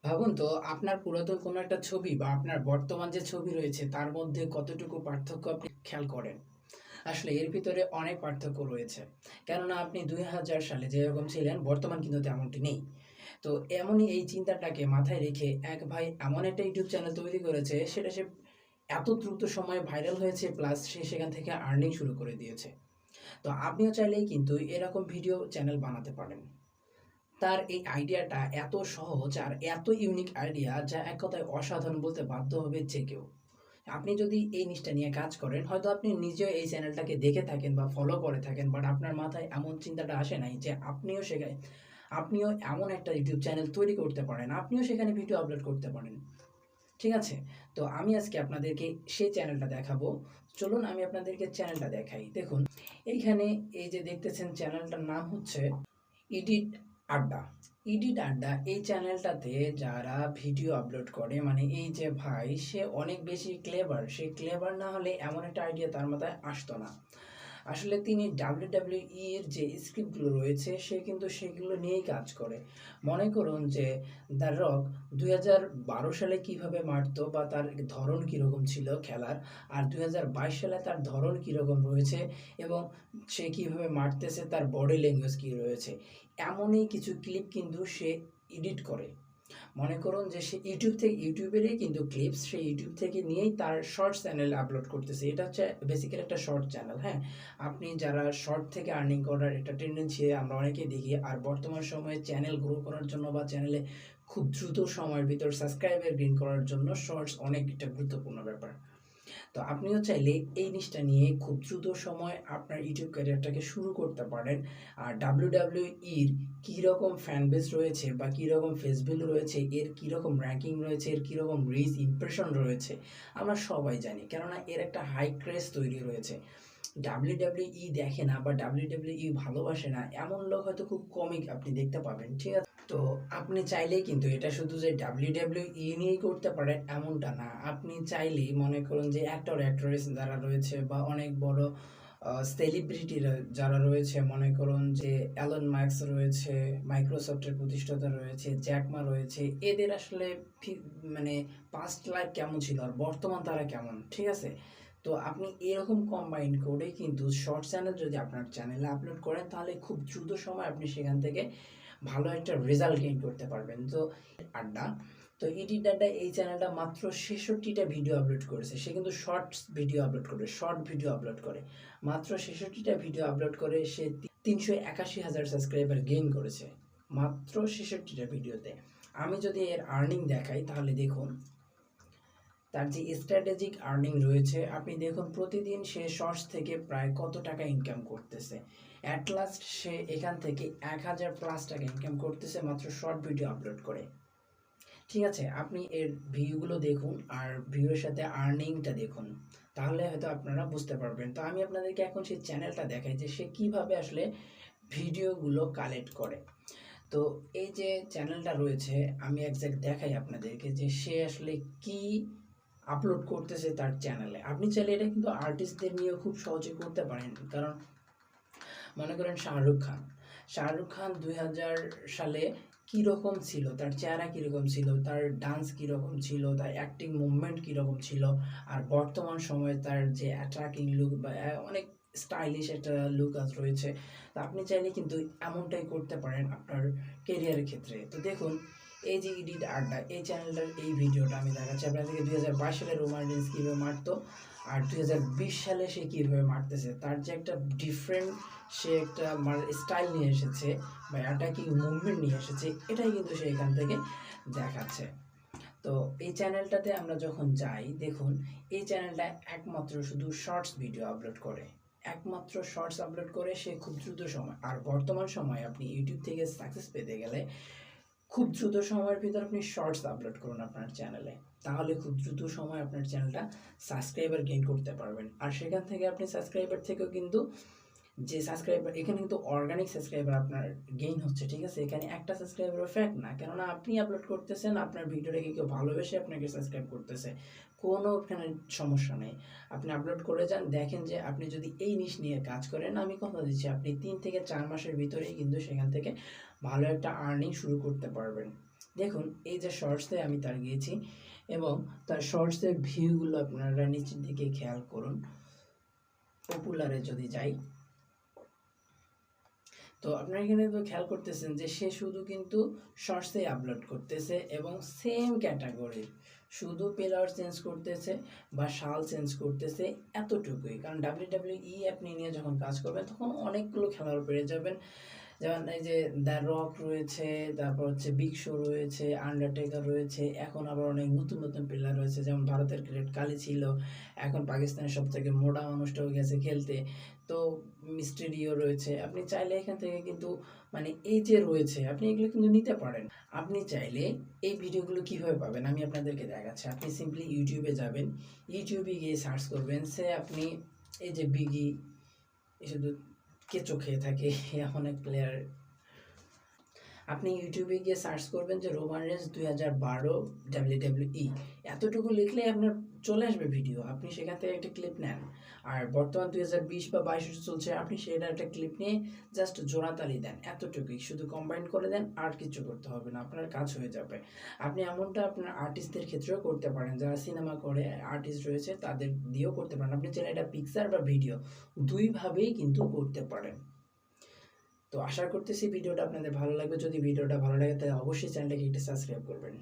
ভাবুন তো আপনার পুরাতন কোনো একটা ছবি বা আপনার বর্তমান যে ছবি রয়েছে তার মধ্যে কতটুকু পার্থক্য আপনি খেয়াল করেন। আসলে এর ভিতরে অনেক পার্থক্য রয়েছে। কেননা আপনি ২০০০ সালে যেরকম ছিলেন বর্তমান কিন্তু তেমনটি নেই। তো এমনই এই চিন্তাটাকে মাথায় রেখে এক ভাই এমন একটা ইউটিউব চ্যানেল তৈরি করেছে, সেটা সে এত দ্রুত সময়ে ভাইরাল হয়েছে, প্লাস সে সেখান থেকে আর্নিং শুরু করে দিয়েছে। তো আপনিও চাইলেই কিন্তু এরকম ভিডিও চ্যানেল বানাতে পারেন। তার এই আইডিয়াটা এত সহজ আর এত ইউনিক আইডিয়া, যা এক কথায় অসাধারণ বলতে বাধ্য হবে যে কেউ। আপনি যদি এই জিনিসটা নিয়ে কাজ করেন, হয়তো আপনি নিজেও এই চ্যানেলটাকে দেখে থাকেন বা ফলো করে থাকেন, বাট আপনার মাথায় এমন চিন্তাটা আসে নাই যে আপনিও এমন একটা ইউটিউব চ্যানেল তৈরি করতে পারেন, আপনিও সেখানে ভিডিও আপলোড করতে পারেন। ঠিক আছে? তো আমি আজকে আপনাদেরকে সেই চ্যানেলটা দেখাবো। চলুন আমি আপনাদেরকে চ্যানেলটা দেখাই। দেখুন, এইখানে এই যে দেখতেছেন, চ্যানেলটার নাম হচ্ছে ইডিট আড্ডা। ইডিট আড্ডা এই চ্যানেলটাতে যারা ভিডিও আপলোড করে, মানে এই যে ভাই, সে অনেক বেশি ক্লেভার। সে ক্লেভার না হলে এমন একটা আইডিয়া তার মাথায় আসতো না। আসলে তিনি WWE এর যে স্ক্রিপ্টগুলো রয়েছে, সে কিন্তু সেগুলো নিয়েই কাজ করে। মনে করুন যে দ্য রক ২০১২ সালে কিভাবে মারতো বা তার ধরন কীরকম ছিল খেলার, আর ২০২২ সালে তার ধরন কীরকম রয়েছে, এবং সে কিভাবে মারতেছে, তার বডি ল্যাঙ্গুয়েজ কী রয়েছে, এমনই কিছু ক্লিপ কিন্তু সে এডিট করে। মনে করুন যে সে ইউটিউবেরই কিন্তু ক্লিপস, সে ইউটিউব থেকে নিয়েই তার শর্টস চ্যানেলে আপলোড করতেছে। এটা হচ্ছে বেসিক্যালি একটা শর্ট চ্যানেল। হ্যাঁ, আপনি যারা শর্ট থেকে আর্নিং করার একটা টেন্ডেন্সি আমরা অনেকেই দেখি, আর বর্তমান সময়ে চ্যানেল গ্রো করার জন্য বা চ্যানেলে খুব দ্রুত সময়ের ভিতর সাবস্ক্রাইবার গেইন করার জন্য শর্টস অনেক একটা গুরুত্বপূর্ণ ব্যাপার। তো আপনিও চাইলে এই জিনিসটা নিয়ে খুব দ্রুত সময় আপনার ইউটিউব ক্যারিয়ারটাকে শুরু করতে পারেন। আর ডাব্লিউডাব্লিউইর কীরকম ফ্যান বেস রয়েছে বা কীরকম ফেসবিল রয়েছে, এর কীরকম র্যাঙ্কিং রয়েছে, এর কীরকম রিচ ইমপ্রেশন রয়েছে, আমরা সবাই জানি। কেননা এর একটা হাই ক্রেজ তৈরি হয়েছে। ডাব্লিউডাব্লিউই দেখে না বা ডাব্লিউডাব্লিউই ভালোবাসে না এমন লোক হয়তো খুব কমই আপনি দেখতে পাবেন। ঠিক আছে? তো আপনি চাইলেই কিন্তু এটা শুধু যে WWE নিয়েই করতে পারেন এমনটা না। আপনি চাইলেই মনে করুন যে অ্যাক্টর অ্যাক্ট্রেস যারা রয়েছে বা অনেক বড় সেলিব্রিটিরা যারা রয়েছে, মনে করুন যে অ্যালন মাস্ক রয়েছে, মাইক্রোসফটের প্রতিষ্ঠাতা রয়েছে, জ্যাক মা রয়েছে, এদের আসলে মানে পাস্ট লাইফ কেমন ছিল আর বর্তমান তারা কেমন, ঠিক আছে? তো আপনি এরকম কম্বাইন করে কিন্তু শর্ট চ্যানেল যদি আপনার চ্যানেলে আপলোড করেন, তাহলে খুব দ্রুত সময় আপনি সেখান থেকে ভালো একটা রেজাল্ট গেইন করতে পারবেন। তো আড্ডা, তো ইডিট আড্ডা এই চ্যানেলটা মাত্র ৬৬টা ভিডিও আপলোড করেছে। সে কিন্তু শর্টস ভিডিও আপলোড করে, শর্ট ভিডিও আপলোড করে। মাত্র ৬৬টা ভিডিও আপলোড করে সে ৩৮১,০০০ সাবস্ক্রাইবার গেইন করেছে মাত্র ৬৬টা ভিডিওতে। আমি যদি এর আর্নিং দেখাই, তাহলে দেখুন তার যে স্ট্র্যাটেজিক আর্নিং রয়েছে, আপনি দেখুন প্রতিদিন সে শর্টস থেকে প্রায় কত টাকা ইনকাম করতেছে। অ্যাট লাস্ট সে এখান থেকে ১,০০০+ টাকা ইনকাম করতেছে মাত্র শর্ট ভিডিও আপলোড করে। ঠিক আছে, আপনি এর ভিউগুলো দেখুন আর ভিউয়ের সাথে আর্নিংটা দেখুন, তাহলে হয়তো আপনারা বুঝতে পারবেন। তো আমি আপনাদেরকে এখন সেই চ্যানেলটা দেখাই যে সে কিভাবে আসলে ভিডিওগুলো কালেক্ট করে। তো এই যে চ্যানেলটা রয়েছে, আমি একজ্যাক্ট দেখাই আপনাদেরকে যে সে আসলে কি আপলোড করতেছে তার চ্যানেলে। আপনি চাইলে এটা কিন্তু আর্টিস্টদের নিয়েও খুব সহজে করতে পারেন। কারণ মনে করেন শাহরুখ খান ২০০০ সালে কীরকম ছিল, তার চেহারা কীরকম ছিল, তার ডান্স কীরকম ছিল, তার অ্যাক্টিং মুভমেন্ট কীরকম ছিল, আর বর্তমান সময়ে তার যে অ্যাট্রাক্টিং লুক বা অনেক স্টাইলিশ একটা লুক আজ রয়েছে। তো আপনি চাইলে কিন্তু এমনটাই করতে পারেন আপনার কেরিয়ারের ক্ষেত্রে। তো দেখুন, এই যে ইডিট আড্ডা এই চ্যানেলটার এই ভিডিওটা আমি দেখাচ্ছি আপনাদেরকে ২০২২ সালে রোমান রেন্স কীভাবে মারতো আর ২০২০ সালে সে কীভাবে মারতেছে। তার যে একটা ডিফারেন্ট, সে একটা স্টাইল নিয়ে এসেছে বা অ্যাটাকিং মুভমেন্ট নিয়ে এসেছে, এটাই কিন্তু সে এখান থেকে দেখাচ্ছে। তো এই চ্যানেলটাতে আমরা যখন যাই, দেখুন এই চ্যানেলটা একমাত্র শুধু শর্টস ভিডিও আপলোড করে, একমাত্র শর্টস আপলোড করে সে খুব দ্রুত সময়। আর বর্তমান সময়ে আপনি ইউটিউব থেকে সাকসেস পেতে গেলে খুব দ্রুত সময়ের ভিতর আপনি শর্টস আপলোড করুন আপনার চ্যানেলে, তাহলে খুব দ্রুত সময় আপনার চ্যানেলটা সাবস্ক্রাইবার গেইন করতে পারবেন। আর সেখান থেকে আপনি সাবস্ক্রাইবার থেকেও কিন্তু যে সাবস্ক্রাইবার, এখানে কিন্তু অর্গানিক সাবস্ক্রাইবার আপনার গেইন হচ্ছে। ঠিক আছে, এখানে একটা সাবস্ক্রাইবার ফ্যাক্ট না, কেননা আপনি আপলোড করতেছেন, আপনার ভিডিওটাকে কেউ ভালোবেসে আপনাকে সাবস্ক্রাইব করতেছে, কোনো এখানে সমস্যা নেই। আপনি আপলোড করে যান, দেখেন যে আপনি যদি এই নিশ নিয়ে কাজ করেন, আমি কথা দিচ্ছি আপনি ৩ থেকে ৪ মাসের ভিতরেই কিন্তু সেখান থেকে ভালো একটা আর্নিং শুরু করতে পারবেন। দেখুন এই যে শর্টসে আমি তার গিয়েছি এবং তার শর্টসের ভিউগুলো আপনারা নিচের দিকে খেয়াল করুন। পপুলারে যদি যাই, তো আপনারা এখানে তো খেয়াল করতেছেন যে সে শুধু কিন্তু শর্টসে আপলোড করতেছে এবং সেম ক্যাটাগরির, শুধু প্লেয়ার চেঞ্জ করতেছে বা সাল চেঞ্জ করতেছে, এতটুকুই। কারণ WWE আপনি নিয়ে যখন কাজ করবেন তখন অনেকগুলো খেলোয়াড় পেয়ে যাবেন। যেমন এই যে দ্য রক রয়েছে, তারপর হচ্ছে বিগ শো রয়েছে, আন্ডারটেকার রয়েছে, এখন আবার অনেক নতুন নতুন প্লেয়ার রয়েছে। যেমন ভারতের গ্রেট কালি ছিল, এখন পাকিস্তানের সব থেকে মোটা মানুষটাও গেছে খেলতে। তো মিস্টেরিও রয়েছে। আপনি চাইলে এখান থেকে কিন্তু মানে এই যে রয়েছে আপনি এগুলো কিন্তু নিতে পারেন। আপনি চাইলে এই ভিডিওগুলো কিভাবে পাবেন আমি আপনাদেরকে দেখাচ্ছি। আপনি সিম্পলি ইউটিউবে যাবেন, ইউটিউবে গিয়ে সার্চ করবেন সে আপনি এই যে বিগি, এ শুধু কেঁচো খেয়ে থাকে এমন এক প্লেয়ার। আপনি ইউটিউবে গিয়ে সার্চ করবেন যে রোমান রেন্স 2012 WWE, এতটুকু লিখলে আপনার চলে আসবে ভিডিও। আপনি সেখান থেকে একটা ক্লিপ নেন। আর বর্তমান 2020 বা 22 চলছে, আপনি সেটা একটা ক্লিপ নিয়ে জাস্ট জোড়াতালি দেন, এতটুকুই। শুধু কম্বাইন করে দেন, আর কিছু করতে হবে না, আপনার কাজ হয়ে যাবে। আপনি এমনটা আপনার আর্টিস্টদের ক্ষেত্রেও করতে পারেন, যারা সিনেমা করে আর্টিস্ট রয়েছে তাদের দিয়েও করতে পারেন। আপনি চাইলে এটা পিকচার বা ভিডিও দুইভাবেই কিন্তু করতে পারেন। তো আশা করতেছি ভিডিওটা আপনাদের ভালো লাগবে। যদি ভিডিওটা ভালো লাগে তাহলে অবশ্যই চ্যানেলটাকে একটু সাবস্ক্রাইব করবেন।